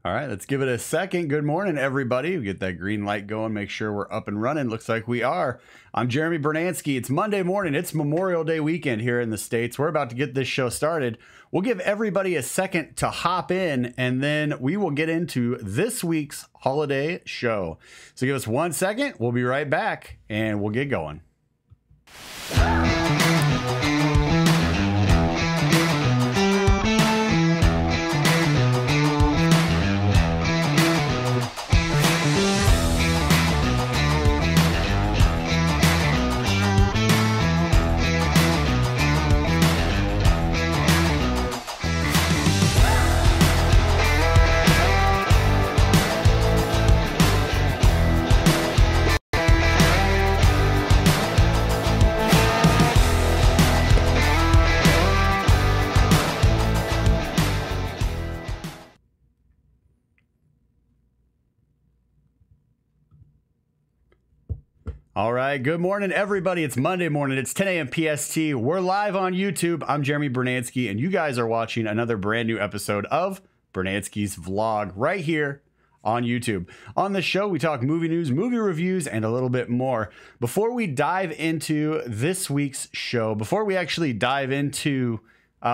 All right, let's give it a second. Good morning, everybody. We get that green light going, make sure we're up and running. Looks like we are. I'm Jeremy Brunansky. It's Monday morning. It's Memorial Day weekend here in the States. We're about to get this show started. We'll give everybody a second to hop in, and then we will get into this week's holiday show. So give us 1 second. We'll be right back, and we'll get going. All right, good morning, everybody. It's Monday morning. It's 10 a.m. PST. We're live on YouTube. I'm Jeremy Brunansky, and you guys are watching another brand new episode of Brunansky's Vlog right here on YouTube. On the show, we talk movie news, movie reviews, and a little bit more. Before we dive into this week's show, before we actually dive into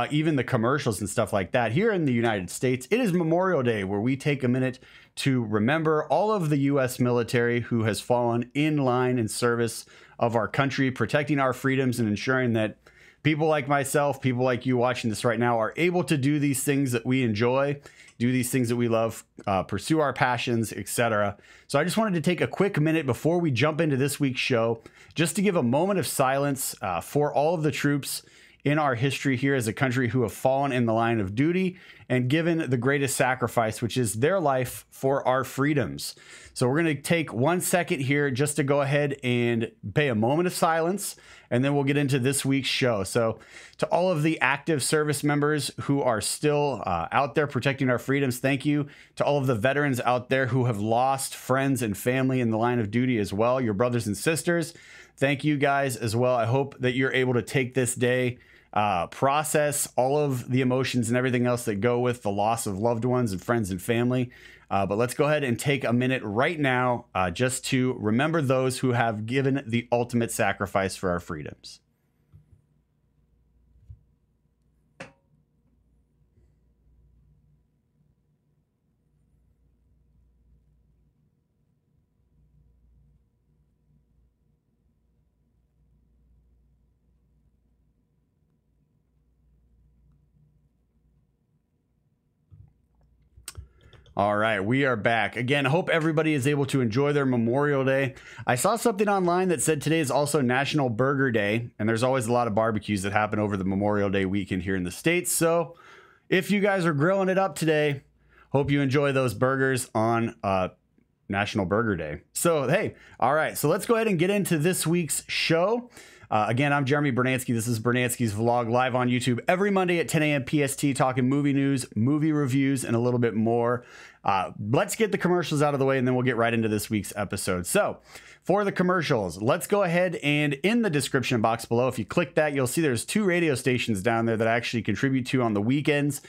even the commercials and stuff like that, here in the United States, it is Memorial Day, where we take a minute to remember all of the U.S. military who has fallen in line in service of our country, protecting our freedoms and ensuring that people like myself, people like you watching this right now, are able to do these things that we enjoy, do these things that we love, pursue our passions, etc. So I just wanted to take a quick minute before we jump into this week's show, just to give a moment of silence for all of the troops in our history here as a country who have fallen in the line of duty and given the greatest sacrifice, which is their life for our freedoms. So we're going to take 1 second here just to go ahead and pay a moment of silence, and then we'll get into this week's show. So to all of the active service members who are still out there protecting our freedoms, thank you. To all of the veterans out there who have lost friends and family in the line of duty as well, your brothers and sisters, thank you guys as well. I hope that you're able to take this day, process all of the emotions and everything else that go with the loss of loved ones and friends and family. But let's go ahead and take a minute right now just to remember those who have given the ultimate sacrifice for our freedoms. All right, we are back. Again, hope everybody is able to enjoy their Memorial Day. I saw something online that said today is also National Burger Day, and there's always a lot of barbecues that happen over the Memorial Day weekend here in the States. So if you guys are grilling it up today, hope you enjoy those burgers on National Burger Day. So, hey, all right, so let's go ahead and get into this week's show. Again, I'm Jeremy Brunansky. This is Brunansky's Vlog live on YouTube every Monday at 10 a.m. PST, talking movie news, movie reviews, and a little bit more. Let's get the commercials out of the way, and then we'll get right into this week's episode. So for the commercials, let's go ahead and in the description box below, if you click that, you'll see there's 2 radio stations down there that I actually contribute to on the weekends.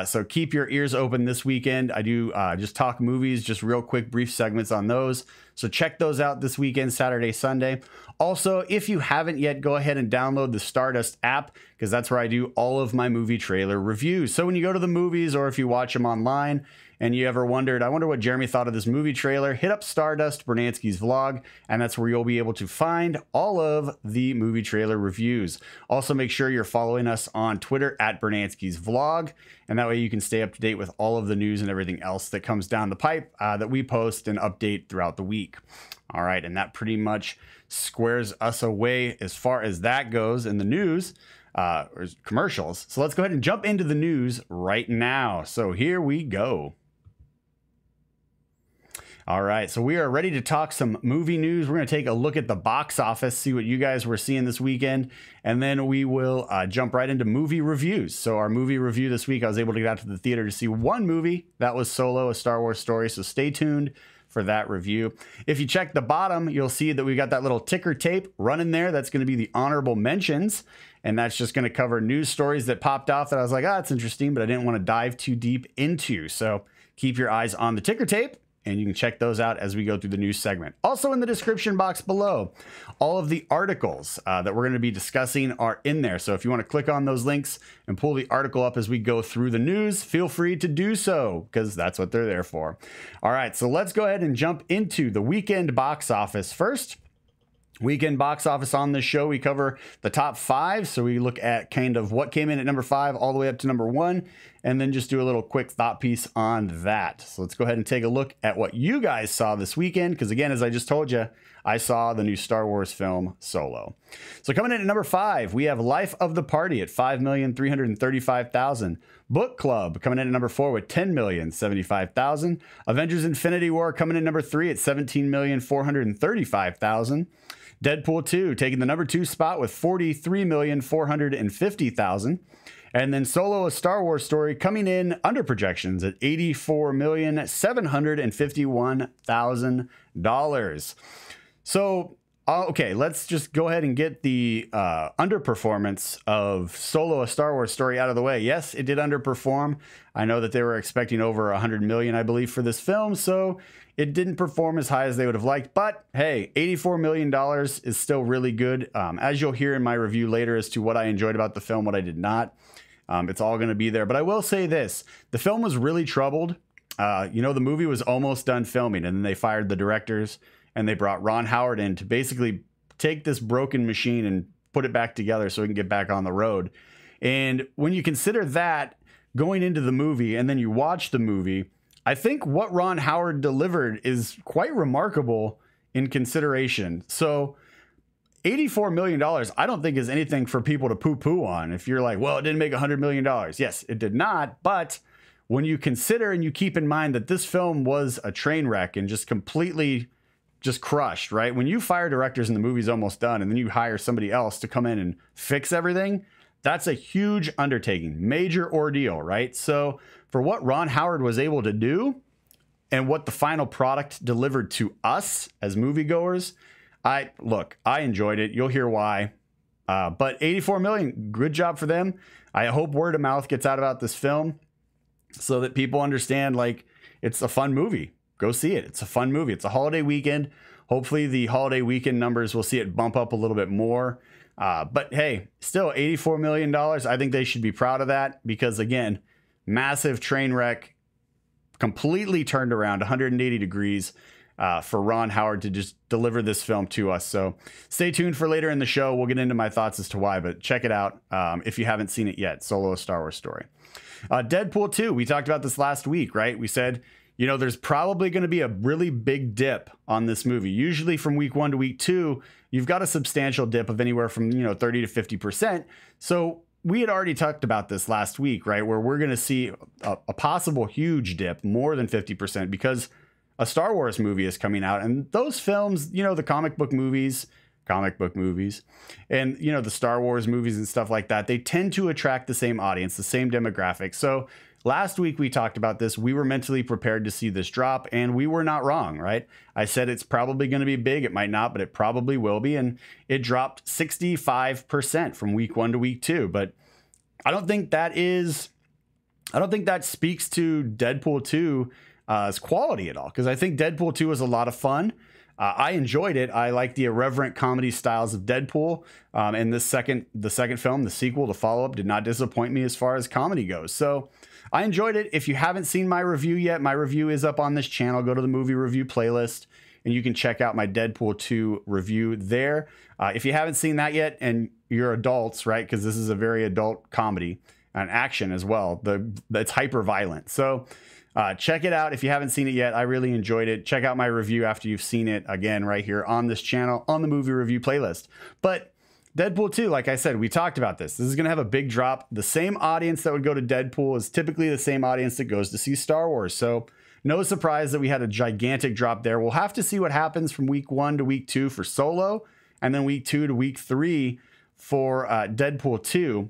So keep your ears open this weekend. I do just talk movies, just real quick, brief segments on those. So check those out this weekend, Saturday, Sunday. Also, if you haven't yet, go ahead and download the Stardust app, because that's where I do all of my movie trailer reviews. So when you go to the movies, or if you watch them online and you ever wondered, I wonder what Jeremy thought of this movie trailer, hit up Stardust, Brunansky's Vlog, and that's where you'll be able to find all of the movie trailer reviews. Also, make sure you're following us on Twitter at Brunansky's Vlog, and that way you can stay up to date with all of the news and everything else that comes down the pipe that we post and update throughout the week. All right, and that pretty much squares us away as far as that goes in the news. Or commercials. So let's go ahead and jump into the news right now. So here we go. All right, so we are ready to talk some movie news. We're going to take a look at the box office, see what you guys were seeing this weekend, and then we will jump right into movie reviews. So our movie review this week, I was able to get out to the theater to see one movie. That was Solo, a Star Wars story. So stay tuned for that review. If you check the bottom, you'll see that we got that little ticker tape running there. That's going to be the honorable mentions. And that's just going to cover news stories that popped off that I was like, ah, it's interesting, but I didn't want to dive too deep into. So keep your eyes on the ticker tape, and you can check those out as we go through the news segment. Also in the description box below, all of the articles that we're going to be discussing are in there. So if you want to click on those links and pull the article up as we go through the news, feel free to do so, because that's what they're there for. All right, so let's go ahead and jump into the weekend box office first. Weekend box office on this show, we cover the top 5. So we look at kind of what came in at number 5 all the way up to number 1, and then just do a little quick thought piece on that. So let's go ahead and take a look at what you guys saw this weekend. Because again, as I just told you, I saw the new Star Wars film Solo. So coming in at number 5, we have Life of the Party at $5,335,000. Book Club coming in at number 4 with $10,075,000. Avengers Infinity War coming in number 3 at $17,435,000. Deadpool 2 taking the number 2 spot with $43,450,000. And then Solo: A Star Wars Story coming in under projections at $84,751,000. So, okay, let's just go ahead and get the underperformance of Solo: A Star Wars Story out of the way. Yes, it did underperform. I know that they were expecting over $100 million, I believe, for this film, so it didn't perform as high as they would have liked. But hey, $84 million is still really good. As you'll hear in my review later as to what I enjoyed about the film, what I did not. It's all going to be there. But I will say this. The film was really troubled. You know, the movie was almost done filming, and then they fired the directors, and they brought Ron Howard in to basically take this broken machine and put it back together so it can get back on the road. And when you consider that going into the movie, and then you watch the movie, I think what Ron Howard delivered is quite remarkable in consideration. So $84 million, I don't think is anything for people to poo-poo on. If you're like, well, it didn't make $100 million. Yes, it did not. But when you consider and you keep in mind that this film was a train wreck and just completely just crushed, right? When you fire directors and the movie's almost done, and then you hire somebody else to come in and fix everything, that's a huge undertaking, major ordeal, right? So for what Ron Howard was able to do and what the final product delivered to us as moviegoers, I enjoyed it. You'll hear why. But $84 million, good job for them. I hope word of mouth gets out about this film so that people understand, like, it's a fun movie. Go see it. It's a fun movie. It's a holiday weekend. Hopefully the holiday weekend numbers will see it bump up a little bit more. But hey, still $84 million. I think they should be proud of that because, again, massive train wreck, completely turned around 180 degrees for Ron Howard to just deliver this film to us. So stay tuned for later in the show. We'll get into my thoughts as to why, but check it out if you haven't seen it yet. Solo: A Star Wars Story. Deadpool 2, we talked about this last week, right? We said, you know, there's probably going to be a really big dip on this movie. Usually from week 1 to week 2, you've got a substantial dip of anywhere from, 30 to 50%. So we had already talked about this last week, right? Where we're going to see a possible huge dip, more than 50%, because a Star Wars movie is coming out. And those films, the comic book movies, and, the Star Wars movies and stuff like that, they tend to attract the same audience, the same demographic. So last week we talked about this. We were mentally prepared to see this drop, and we were not wrong, right? I said it's probably going to be big. It might not, but it probably will be. And it dropped 65% from week 1 to week 2. But I don't think that speaks to Deadpool 2's quality at all, because I think Deadpool 2 was a lot of fun. I enjoyed it. I like the irreverent comedy styles of Deadpool. And the second film, the sequel, the follow-up, did not disappoint me as far as comedy goes. So I enjoyed it. If you haven't seen my review yet, my review is up on this channel. Go to the movie review playlist and you can check out my Deadpool 2 review there. If you haven't seen that yet and you're adults, right? Because this is a very adult comedy and action as well. It's hyper violent. So check it out if you haven't seen it yet. I really enjoyed it. Check out my review after you've seen it, again, right here on this channel on the movie review playlist. But Deadpool 2, like I said, we talked about this. This is going to have a big drop. The same audience that would go to Deadpool is typically the same audience that goes to see Star Wars. So no surprise that we had a gigantic drop there. We'll have to see what happens from week 1 to week 2 for Solo, and then week 2 to week 3 for Deadpool 2.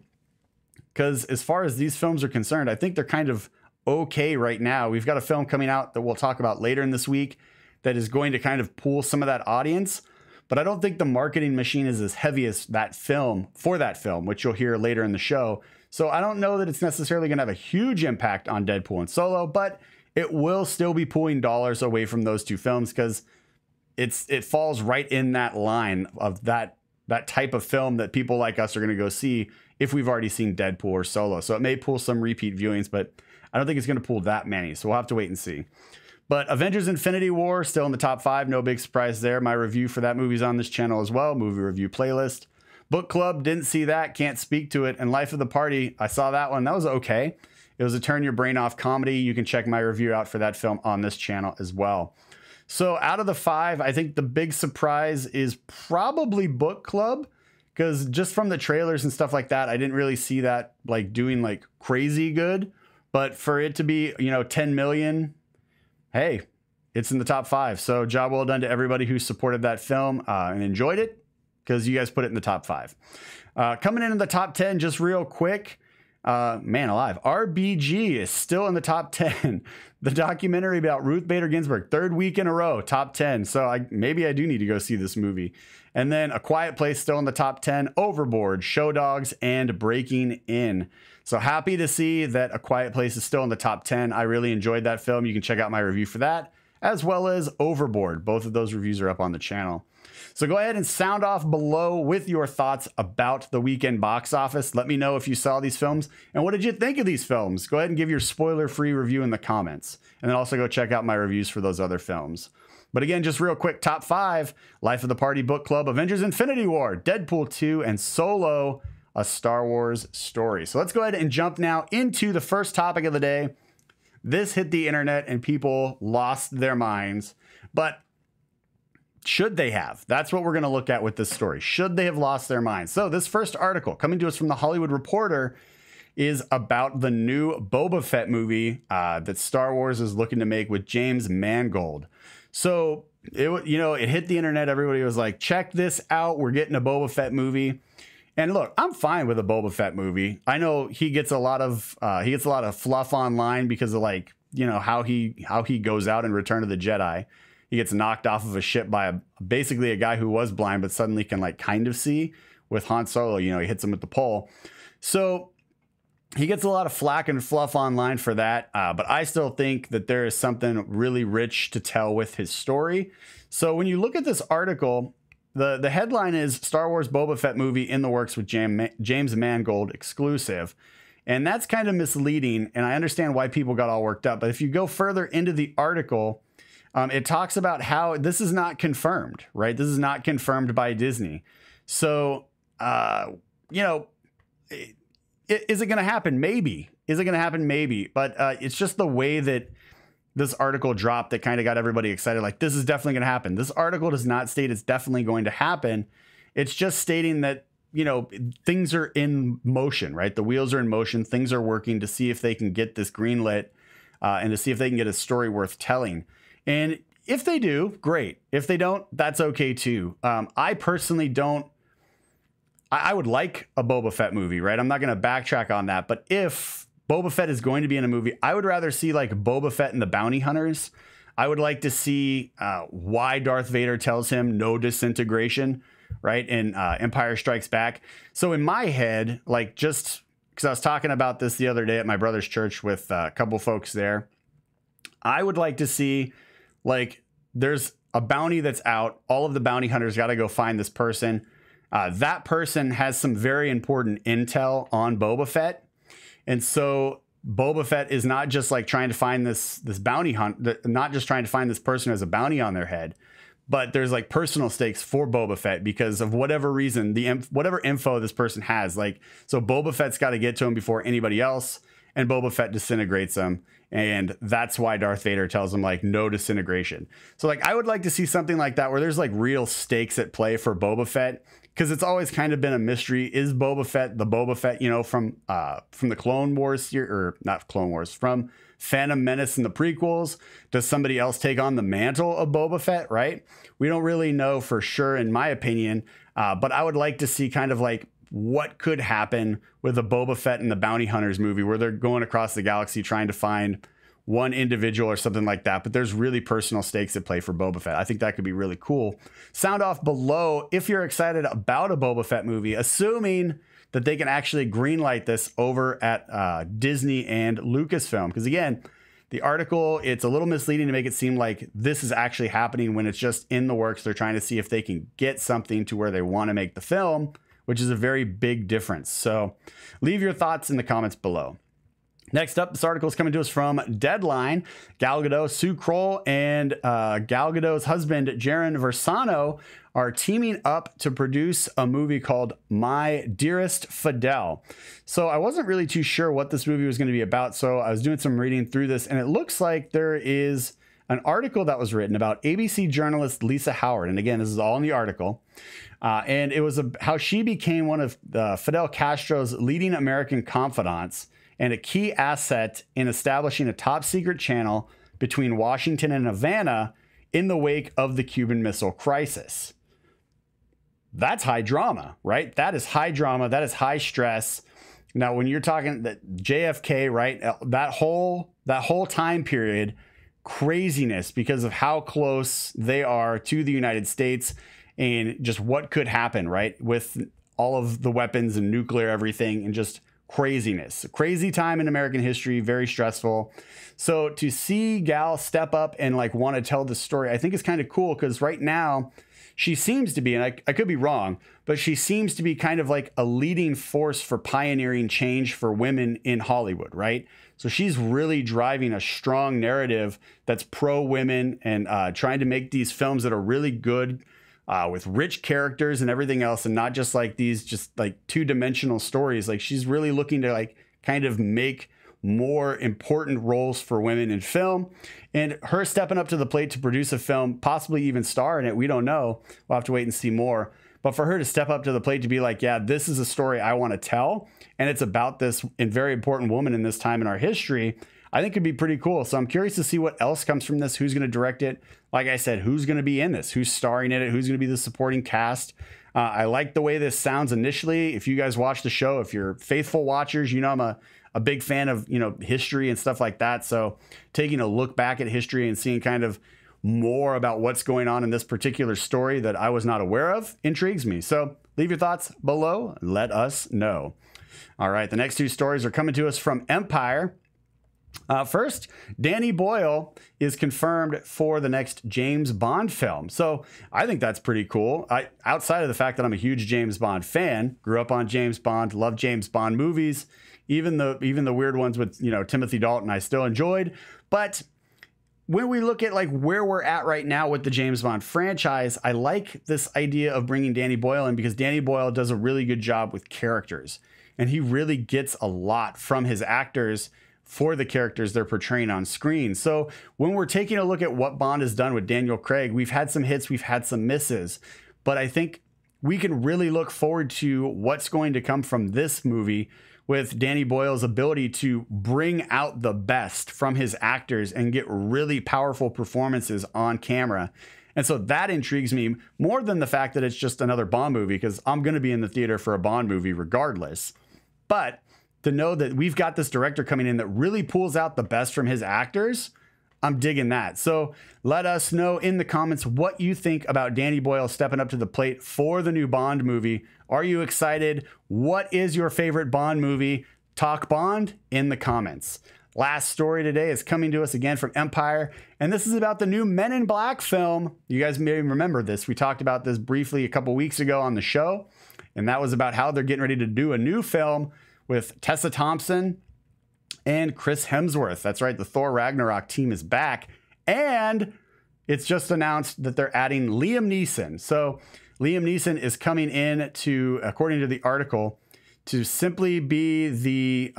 Because as far as these films are concerned, I think they're kind of okay right now. We've got a film coming out that we'll talk about later in this week that is going to kind of pull some of that audience. But I don't think the marketing machine is as heavy as that film, which you'll hear later in the show. So I don't know that it's necessarily going to have a huge impact on Deadpool and Solo, but it will still be pulling dollars away from those two films because it falls right in that line of that type of film that people like us are going to go see if we've already seen Deadpool or Solo. So it may pull some repeat viewings, but I don't think it's going to pull that many. So we'll have to wait and see. But Avengers Infinity War still in the top 5. No big surprise there. My review for that movie's on this channel as well. Movie review playlist. Book Club, didn't see that. Can't speak to it. And Life of the Party, I saw that one. That was okay. It was a turn your brain off comedy. You can check my review out for that film on this channel as well. So out of the 5, I think the big surprise is probably Book Club, because just from the trailers and stuff like that, I didn't really see that like doing like crazy good. But for it to be, 10 million, hey, it's in the top 5. So job well done to everybody who supported that film and enjoyed it, because you guys put it in the top 5. Coming in the top 10, just real quick. Man alive, RBG is still in the top 10. The documentary about Ruth Bader Ginsburg, 3rd week in a row, top 10. So maybe I do need to go see this movie. And then A Quiet Place still in the top 10, Overboard, Show Dogs, and Breaking In. So happy to see that A Quiet Place is still in the top 10. I really enjoyed that film. You can check out my review for that, as well as Overboard. Both of those reviews are up on the channel. So go ahead and sound off below with your thoughts about the weekend box office. Let me know if you saw these films and what did you think of these films. Go ahead and give your spoiler-free review in the comments. And then also go check out my reviews for those other films. But again, just real quick, top 5, Life of the Party, Book Club, Avengers Infinity War, Deadpool 2, and Solo, A Star Wars Story. So let's go ahead and jump now into the first topic of the day. This hit the internet and people lost their minds, but should they have? That's what we're going to look at with this story. Should they have lost their minds? So this first article coming to us from The Hollywood Reporter is about the new Boba Fett movie that Star Wars is looking to make with James Mangold. So it hit the internet. Everybody was like, check this out. We're getting a Boba Fett movie. And look, I'm fine with a Boba Fett movie. I know he gets a lot of fluff online because of how he goes out in Return of the Jedi. He gets knocked off of a ship by basically a guy who was blind but suddenly can kind of see with Han Solo. He hits him with the pole. So he gets a lot of flack and fluff online for that. But I still think that there is something really rich to tell with his story. So when you look at this article, the headline is Star Wars Boba Fett movie in the works with James Mangold exclusive. And that's kind of misleading. And I understand why people got all worked up. But if you go further into the article, it talks about how this is not confirmed, right? This is not confirmed by Disney. So, is it going to happen? Maybe. Is it going to happen? Maybe. But it's just the way that this article dropped that kind of got everybody excited. Like, this is definitely going to happen. This article does not state it's definitely going to happen. It's just stating that, things are in motion, right? The wheels are in motion. Things are working to see if they can get this greenlit and to see if they can get a story worth telling. And if they do, great. If they don't, that's okay too. I personally don't. I would like a Boba Fett movie, right? I'm not going to backtrack on that. But if Boba Fett is going to be in a movie, I would rather see Boba Fett and the Bounty Hunters. I would like to see why Darth Vader tells him no disintegration, right? In Empire Strikes Back. So in my head, just because I was talking about this the other day at my brother's church with a couple folks there, I would like to see there's a bounty that's out. All of the bounty hunters got to go find this person. That person has some very important intel on Boba Fett. And so Boba Fett is not just trying to find this bounty hunt, not just trying to find this person who has a bounty on their head, but there's personal stakes for Boba Fett because of whatever reason, whatever info this person has. So Boba Fett's got to get to him before anybody else, and Boba Fett disintegrates him. And that's why Darth Vader tells him no disintegration. So I would like to see something like that where there's real stakes at play for Boba Fett, because it's always kind of been a mystery. Is Boba Fett the Boba Fett, from the Clone Wars here, or not Clone Wars, from Phantom Menace and the prequels? Does somebody else take on the mantle of Boba Fett, right? We don't really know for sure, in my opinion. But I would like to see kind of what could happen with a Boba Fett and the Bounty Hunters movie where they're going across the galaxy trying to find one individual or something like that. But there's really personal stakes at play for Boba Fett. I think that could be really cool. Sound off below if you're excited about a Boba Fett movie, assuming that they can actually greenlight this over at Disney and Lucasfilm. Because again, the article, it's a little misleading to make it seem like this is actually happening when it's just in the works. They're trying to see if they can get something to where they want to make the film, which is a very big difference. So leave your thoughts in the comments below. Next up, this article is coming to us from Deadline. Gal Gadot, Sue Kroll, and Gal Gadot's husband, Jaron Versano, are teaming up to produce a movie called My Dearest Fidel. So I wasn't really too sure what this movie was going to be about, so I was doing some reading through this, and it looks like there is an article that was written about ABC journalist Lisa Howard. And again, this is all in the article. And it was how she became one of Fidel Castro's leading American confidants and a key asset in establishing a top secret channel between Washington and Havana in the wake of the Cuban Missile Crisis. That's high drama, right? That is high drama. That is high stress. Now, when you're talking that JFK, right? That whole time period, craziness because of how close they are to the United States and just what could happen, right? With all of the weapons and nuclear, everything, and just craziness. A crazy time in American history, very stressful. So to see Gal step up and like want to tell the story, I think is kind of cool because right now she seems to be, and I could be wrong, but she seems to be kind of like a leading force for pioneering change for women in Hollywood, right? So she's really driving a strong narrative that's pro-women and trying to make these films that are really good with rich characters and everything else, and not just like these just like two-dimensional stories. Like she's really looking to like kind of make more important roles for women in film, and her stepping up to the plate to produce a film, possibly even star in it. We don't know. We'll have to wait and see more. But for her to step up to the plate to be like, yeah, this is a story I want to tell, and it's about this very important woman in this time in our history, I think could be pretty cool. So I'm curious to see what else comes from this. Who's going to direct it? Like I said, who's going to be in this? Who's starring in it? Who's going to be the supporting cast? I like the way this sounds initially. If you guys watch the show, if you're faithful watchers, you know I'm a big fan of, you know, history and stuff like that. So taking a look back at history and seeing kind of more about what's going on in this particular story that I was not aware of intrigues me. So leave your thoughts below. Let us know. All right, the next two stories are coming to us from Empire. First, Danny Boyle is confirmed for the next James Bond film. So I think that's pretty cool. Outside of the fact that I'm a huge James Bond fan, grew up on James Bond, love James Bond movies, even the weird ones with, you know, Timothy Dalton, I still enjoyed. But when we look at like where we're at right now with the James Bond franchise, I like this idea of bringing Danny Boyle in because Danny Boyle does a really good job with characters, and he really gets a lot from his actors for the characters they're portraying on screen. So when we're taking a look at what Bond has done with Daniel Craig, we've had some hits, we've had some misses, but I think we can really look forward to what's going to come from this movie with Danny Boyle's ability to bring out the best from his actors and get really powerful performances on camera. And so that intrigues me more than the fact that it's just another Bond movie, because I'm going to be in the theater for a Bond movie regardless. But to know that we've got this director coming in that really pulls out the best from his actors, I'm digging that. So let us know in the comments what you think about Danny Boyle stepping up to the plate for the new Bond movie. Are you excited? What is your favorite Bond movie? Talk Bond in the comments. Last story today is coming to us again from Empire, and this is about the new Men in Black film. You guys may remember this. We talked about this briefly a couple weeks ago on the show, and that was about how they're getting ready to do a new film with Tessa Thompson and Chris Hemsworth. That's right, the Thor Ragnarok team is back, and it's just announced that they're adding Liam Neeson. So Liam Neeson is coming in to, according to the article, to simply be the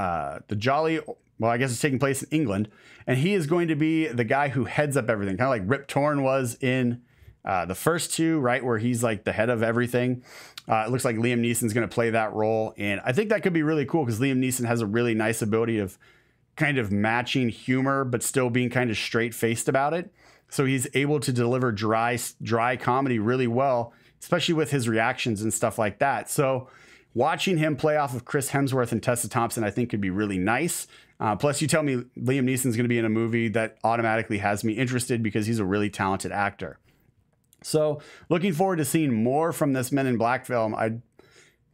jolly, well, I guess it's taking place in England, and he is going to be the guy who heads up everything, kind of like Rip Torn was in the first two, right, where he's like the head of everything. It looks like Liam Neeson's going to play that role, and I think that could be really cool because Liam Neeson has a really nice ability of kind of matching humor but still being kind of straight-faced about it. So he's able to deliver dry comedy really well, especially with his reactions and stuff like that. So watching him play off of Chris Hemsworth and Tessa Thompson, I think could be really nice. Plus, you tell me Liam Neeson's going to be in a movie that automatically has me interested because he's a really talented actor. So looking forward to seeing more from this Men in Black film.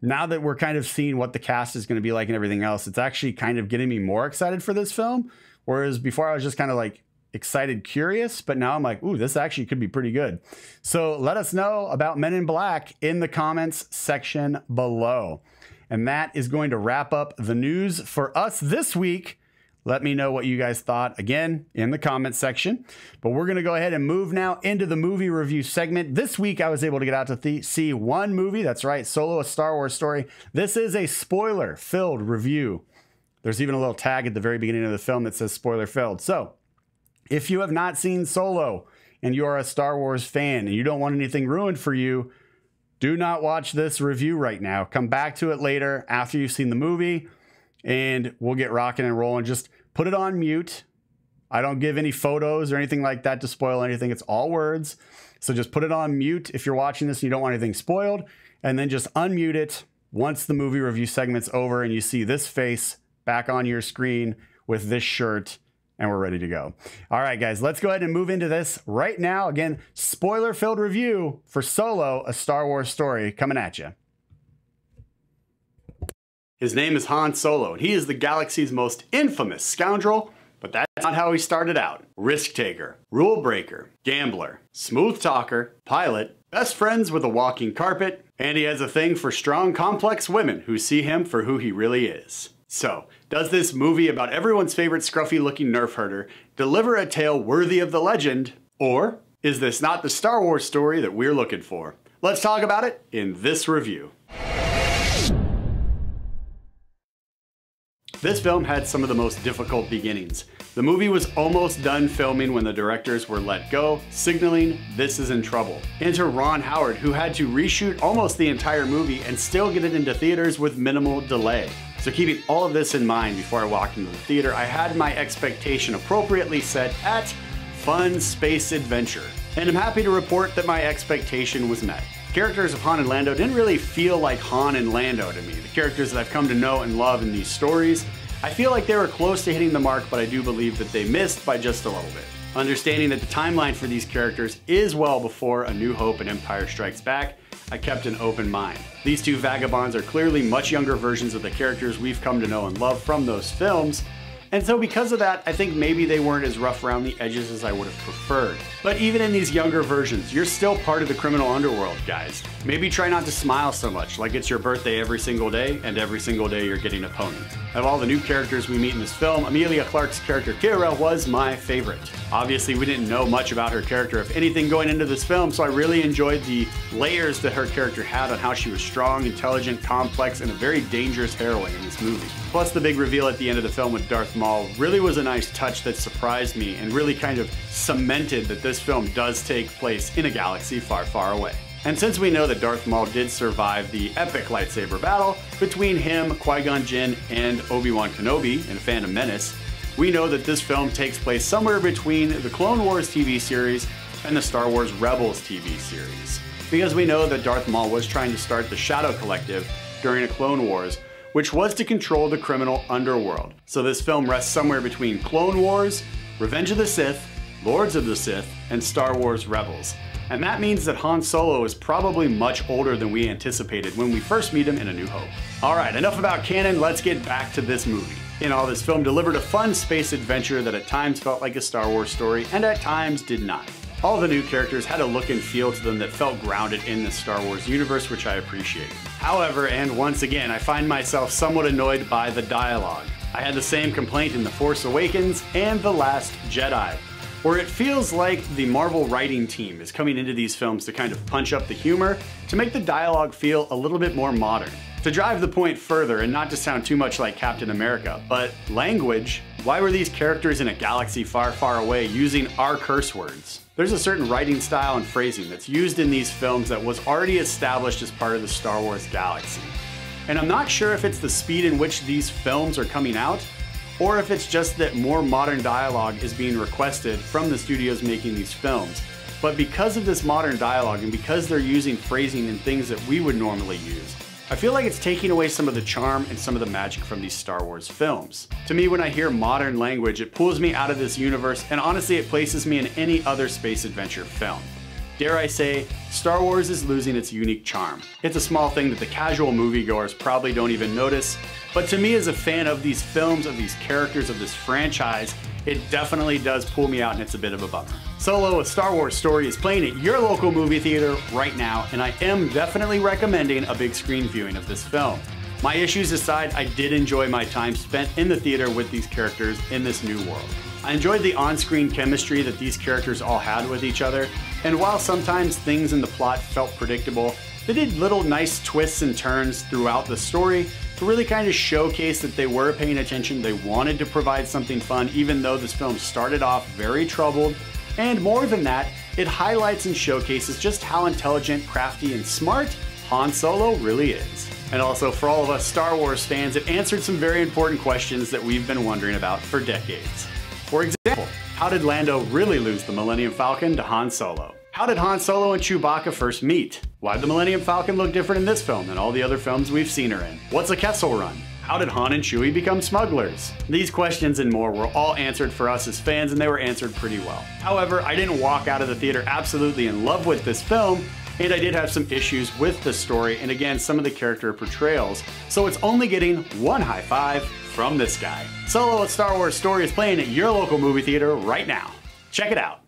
Now that we're kind of seeing what the cast is going to be like and everything else, it's actually kind of getting me more excited for this film, Whereas before I was just kind of like excited, curious, but now I'm like, ooh, this actually could be pretty good. So let us know about Men in Black in the comments section below. And that is going to wrap up the news for us this week. Let me know what you guys thought, again, in the comments section. But we're going to go ahead and move now into the movie review segment. This week, I was able to get out to see one movie. That's right, Solo, a Star Wars story. This is a spoiler-filled review. There's even a little tag at the very beginning of the film that says spoiler-filled. So if you have not seen Solo and you are a Star Wars fan and you don't want anything ruined for you, do not watch this review right now. Come back to it later after you've seen the movie, and we'll get rocking and rolling. Just put it on mute. I don't give any photos or anything like that to spoil anything. It's all words. So just put it on mute if you're watching this and you don't want anything spoiled, and then just unmute it once the movie review segment's over and you see this face back on your screen with this shirt, and we're ready to go. All right, guys, let's go ahead and move into this right now. Again, spoiler-filled review for Solo, a Star Wars story, coming at you. His name is Han Solo, and he is the galaxy's most infamous scoundrel, but that's not how he started out. Risk taker, rule breaker, gambler, smooth talker, pilot, best friends with a walking carpet, and he has a thing for strong, complex women who see him for who he really is. So, does this movie about everyone's favorite scruffy-looking nerf herder deliver a tale worthy of the legend, or is this not the Star Wars story that we're looking for? Let's talk about it in this review. This film had some of the most difficult beginnings. The movie was almost done filming when the directors were let go, signaling this is in trouble. Enter Ron Howard, who had to reshoot almost the entire movie and still get it into theaters with minimal delay. So keeping all of this in mind before I walked into the theater, I had my expectation appropriately set at fun space adventure. And I'm happy to report that my expectation was met. Characters of Han and Lando didn't really feel like Han and Lando to me. The characters that I've come to know and love in these stories, I feel like they were close to hitting the mark, but I do believe that they missed by just a little bit. Understanding that the timeline for these characters is well before A New Hope and Empire Strikes Back, I kept an open mind. These two vagabonds are clearly much younger versions of the characters we've come to know and love from those films, and so because of that, I think maybe they weren't as rough around the edges as I would have preferred. But even in these younger versions, you're still part of the criminal underworld, guys. Maybe try not to smile so much, like it's your birthday every single day, and every single day you're getting a pony. Of all the new characters we meet in this film, Emilia Clarke's character Kira was my favorite. Obviously, we didn't know much about her character, if anything, going into this film, so I really enjoyed the layers that her character had on how she was strong, intelligent, complex, and a very dangerous heroine in this movie. Plus, the big reveal at the end of the film with Darth Maul really was a nice touch that surprised me and really kind of cemented that this film does take place in a galaxy far, far away. And since we know that Darth Maul did survive the epic lightsaber battle between him, Qui-Gon Jinn, and Obi-Wan Kenobi in Phantom Menace, we know that this film takes place somewhere between the Clone Wars TV series and the Star Wars Rebels TV series. Because we know that Darth Maul was trying to start the Shadow Collective during a Clone Wars, which was to control the criminal underworld. So this film rests somewhere between Clone Wars, Revenge of the Sith, Lords of the Sith, and Star Wars Rebels. And that means that Han Solo is probably much older than we anticipated when we first meet him in A New Hope. Alright, enough about canon, let's get back to this movie. In all, this film delivered a fun space adventure that at times felt like a Star Wars story, and at times did not. All the new characters had a look and feel to them that felt grounded in the Star Wars universe, which I appreciated. However, and once again, I find myself somewhat annoyed by the dialogue. I had the same complaint in The Force Awakens and The Last Jedi, where it feels like the Marvel writing team is coming into these films to kind of punch up the humor to make the dialogue feel a little bit more modern. To drive the point further and not to sound too much like Captain America, but language, why were these characters in a galaxy far, far away using our curse words? There's a certain writing style and phrasing that's used in these films that was already established as part of the Star Wars galaxy. And I'm not sure if it's the speed in which these films are coming out, or if it's just that more modern dialogue is being requested from the studios making these films. But because of this modern dialogue and because they're using phrasing and things that we would normally use, I feel like it's taking away some of the charm and some of the magic from these Star Wars films. To me, when I hear modern language, it pulls me out of this universe, and honestly, it places me in any other space adventure film. Dare I say, Star Wars is losing its unique charm. It's a small thing that the casual moviegoers probably don't even notice, but to me as a fan of these films, of these characters, of this franchise, it definitely does pull me out and it's a bit of a bummer. Solo: A Star Wars Story is playing at your local movie theater right now, and I am definitely recommending a big screen viewing of this film. My issues aside, I did enjoy my time spent in the theater with these characters in this new world. I enjoyed the on-screen chemistry that these characters all had with each other, and while sometimes things in the plot felt predictable, they did little nice twists and turns throughout the story to really kind of showcase that they were paying attention, they wanted to provide something fun even though this film started off very troubled, and more than that, it highlights and showcases just how intelligent, crafty, and smart Han Solo really is. And also, for all of us Star Wars fans, it answered some very important questions that we've been wondering about for decades. For example, how did Lando really lose the Millennium Falcon to Han Solo? How did Han Solo and Chewbacca first meet? Why did the Millennium Falcon look different in this film than all the other films we've seen her in? What's a Kessel Run? How did Han and Chewie become smugglers? These questions and more were all answered for us as fans, and they were answered pretty well. However, I didn't walk out of the theater absolutely in love with this film, and I did have some issues with the story and again some of the character portrayals, so it's only getting one high five from this guy. Solo: A Star Wars Story is playing at your local movie theater right now. Check it out.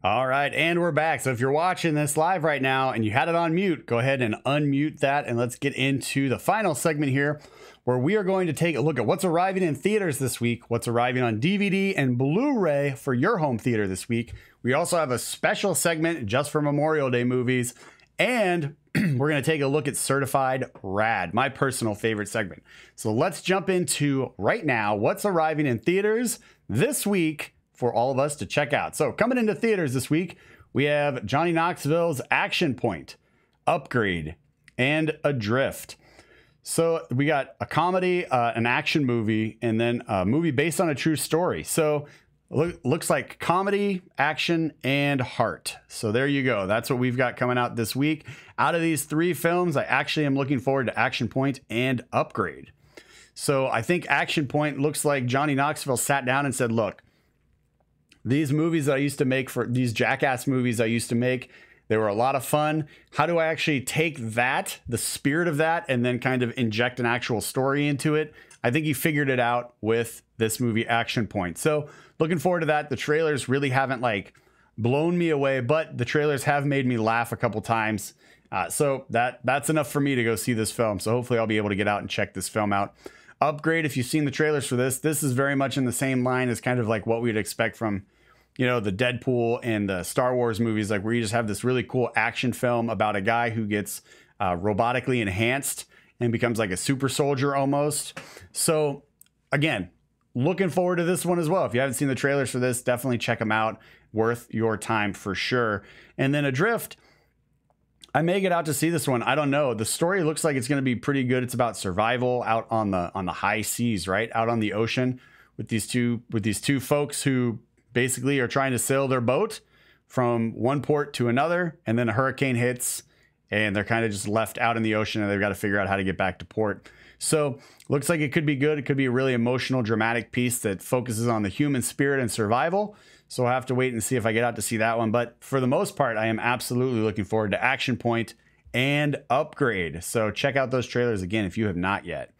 All right, and we're back. So if you're watching this live right now and you had it on mute, go ahead and unmute that, and let's get into the final segment here where we are going to take a look at what's arriving in theaters this week, what's arriving on DVD and Blu-ray for your home theater this week. We also have a special segment just for Memorial Day movies, and we're going to take a look at Certified Rad, my personal favorite segment. So let's jump into right now what's arriving in theaters this week for all of us to check out. So coming into theaters this week, we have Johnny Knoxville's Action Point, Upgrade, and Adrift. So we got a comedy, an action movie, and then a movie based on a true story. So looks like comedy, action, and heart. So there you go. That's what we've got coming out this week. Out of these three films, I actually am looking forward to Action Point and Upgrade. So I think Action Point looks like Johnny Knoxville sat down and said, look, these movies that I used to make, for these Jackass movies I used to make, they were a lot of fun. How do I actually take that, the spirit of that, and then kind of inject an actual story into it? I think he figured it out with this movie Action Point. So looking forward to that. The trailers really haven't like blown me away, but the trailers have made me laugh a couple times. So that's enough for me to go see this film. So hopefully I'll be able to get out and check this film out. Upgrade, if you've seen the trailers for this is very much in the same line as kind of like what we'd expect from, you know, the Deadpool and the Star Wars movies, like where you just have this really cool action film about a guy who gets robotically enhanced and becomes like a super soldier almost. So again, looking forward to this one as well. If you haven't seen the trailers for this, definitely check them out. Worth your time for sure. And then Adrift, I may get out to see this one. I don't know. The story looks like it's going to be pretty good. It's about survival out on the high seas, right? Out on the ocean with these two folks who basically are trying to sail their boat from one port to another, and then a hurricane hits and they're kind of just left out in the ocean and they've got to figure out how to get back to port. So looks like it could be good. It could be a really emotional, dramatic piece that focuses on the human spirit and survival. So I'll have to wait and see if I get out to see that one. But for the most part, I am absolutely looking forward to Action Point and Upgrade. So check out those trailers again if you have not yet.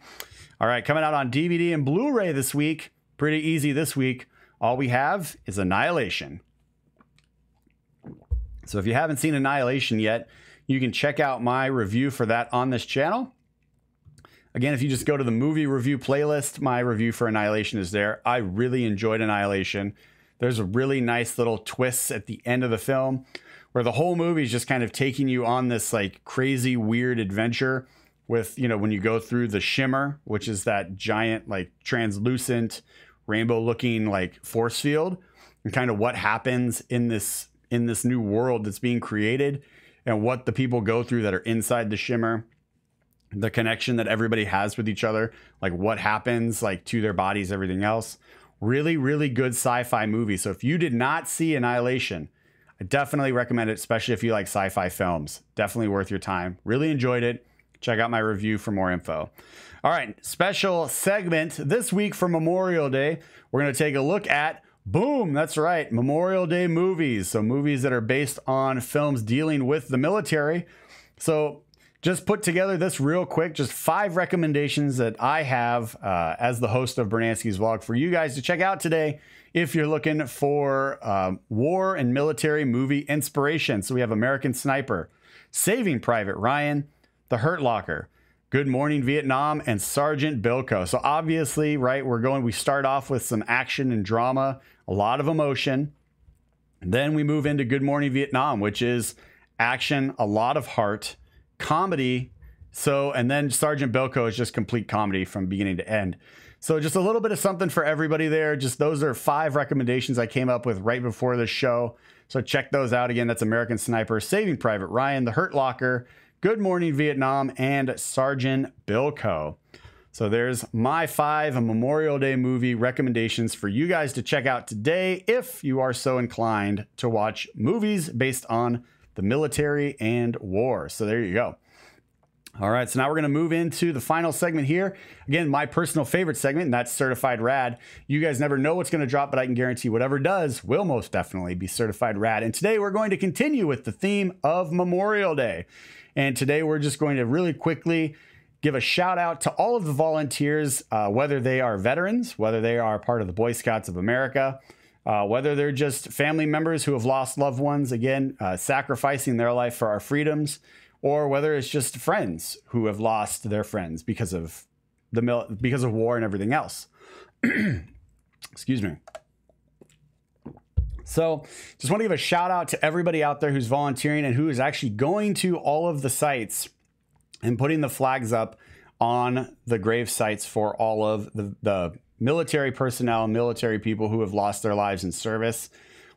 All right, coming out on DVD and Blu-ray this week. Pretty easy this week. All we have is Annihilation. So if you haven't seen Annihilation yet, you can check out my review for that on this channel. Again, if you just go to the movie review playlist, my review for Annihilation is there. I really enjoyed Annihilation. There's a really nice little twist at the end of the film where the whole movie is just kind of taking you on this like crazy, weird adventure with, you know, when you go through the shimmer, which is that giant, like translucent, rainbow looking like force field, and kind of what happens in this new world that's being created and what the people go through that are inside the shimmer, the connection that everybody has with each other, like what happens like to their bodies, everything else. Really, really good sci-fi movie. So if you did not see Annihilation, I definitely recommend it, especially if you like sci-fi films. Definitely worth your time. Really enjoyed it. Check out my review for more info. All right, special segment this week for Memorial Day. We're going to take a look at Boom, that's right. Memorial Day movies. So movies that are based on films dealing with the military. So just put together this real quick, just 5 recommendations that I have as the host of Brunansky's Vlog for you guys to check out today if you're looking for war and military movie inspiration. So we have American Sniper, Saving Private Ryan, The Hurt Locker, Good Morning Vietnam, and Sergeant Bilko. So obviously, right, we start off with some action and drama, a lot of emotion. Then we move into Good Morning Vietnam, which is action, a lot of heart, comedy. So, and then Sergeant Bilko is just complete comedy from beginning to end. So just a little bit of something for everybody there. Just those are 5 recommendations I came up with right before the show. So check those out. Again, that's American Sniper, Saving Private Ryan, The Hurt Locker, Good Morning Vietnam, and Sergeant Bilko. So there's my 5 Memorial Day movie recommendations for you guys to check out today if you are so inclined to watch movies based on the military and war. So there you go. All right, so now we're going to move into the final segment here. Again, my personal favorite segment, and that's Certified Rad. You guys never know what's going to drop, but I can guarantee whatever does will most definitely be Certified Rad. And today we're going to continue with the theme of Memorial Day. And today we're just going to really quickly give a shout out to all of the volunteers, whether they are veterans, whether they are part of the Boy Scouts of America, whether they're just family members who have lost loved ones, again, sacrificing their life for our freedoms, or whether it's just friends who have lost their friends because of war and everything else. Excuse me. So just want to give a shout out to everybody out there who's volunteering and who is actually going to all of the sites and putting the flags up on the grave sites for all of the military personnel, military people who have lost their lives in service.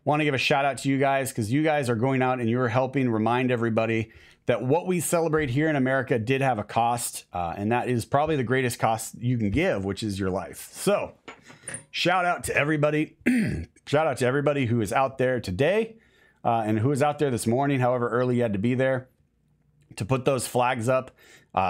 Want to give a shout out to you guys because you guys are going out and you're helping remind everybody that what we celebrate here in America did have a cost, and that is probably the greatest cost you can give, which is your life. So shout out to everybody. Shout out to everybody who is out there today and who is out there this morning, however early you had to be there, to put those flags up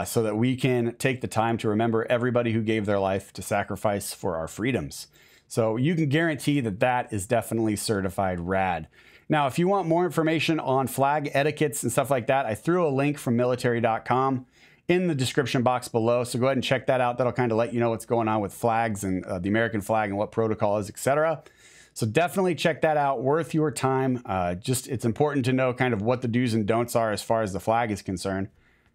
so that we can take the time to remember everybody who gave their life to sacrifice for our freedoms. So you can guarantee that that is definitely Certified Rad. Now, if you want more information on flag etiquettes and stuff like that, I threw a link from military.com in the description box below. So go ahead and check that out. That'll kind of let you know what's going on with flags and the American flag and what protocol is, etc. So definitely check that out. Worth your time. It's important to know kind of what the do's and don'ts are as far as the flag is concerned.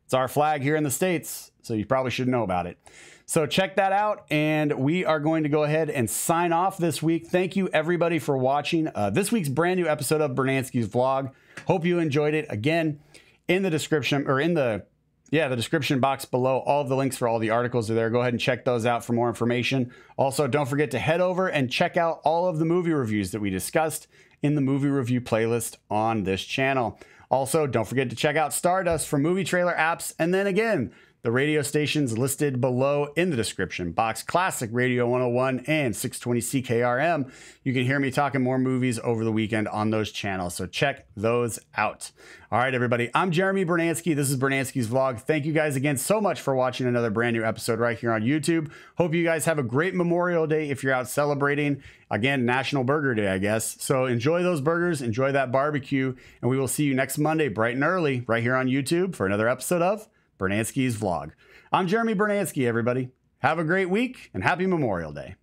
It's our flag here in the States, so you probably should know about it. So check that out, and we are going to go ahead and sign off this week. Thank you, everybody, for watching this week's brand new episode of Brunansky's Vlog. Hope you enjoyed it. Again, in the description, or in the description box below, all of the links for all the articles are there. Go ahead and check those out for more information. Also, don't forget to head over and check out all of the movie reviews that we discussed in the movie review playlist on this channel. Also, don't forget to check out Stardust for movie trailer apps. And then again, the radio stations listed below in the description box: Classic Radio 101 and 620 CKRM. You can hear me talking more movies over the weekend on those channels, so check those out. All right, everybody, I'm Jeremy Brunansky. This is Brunansky's Vlog. Thank you guys again so much for watching another brand new episode right here on YouTube. Hope you guys have a great Memorial Day if you're out celebrating. Again, National Burger Day, I guess. So enjoy those burgers, enjoy that barbecue, and we will see you next Monday bright and early right here on YouTube for another episode of Brunansky's Vlog. I'm Jeremy Brunansky, everybody. Have a great week and happy Memorial Day.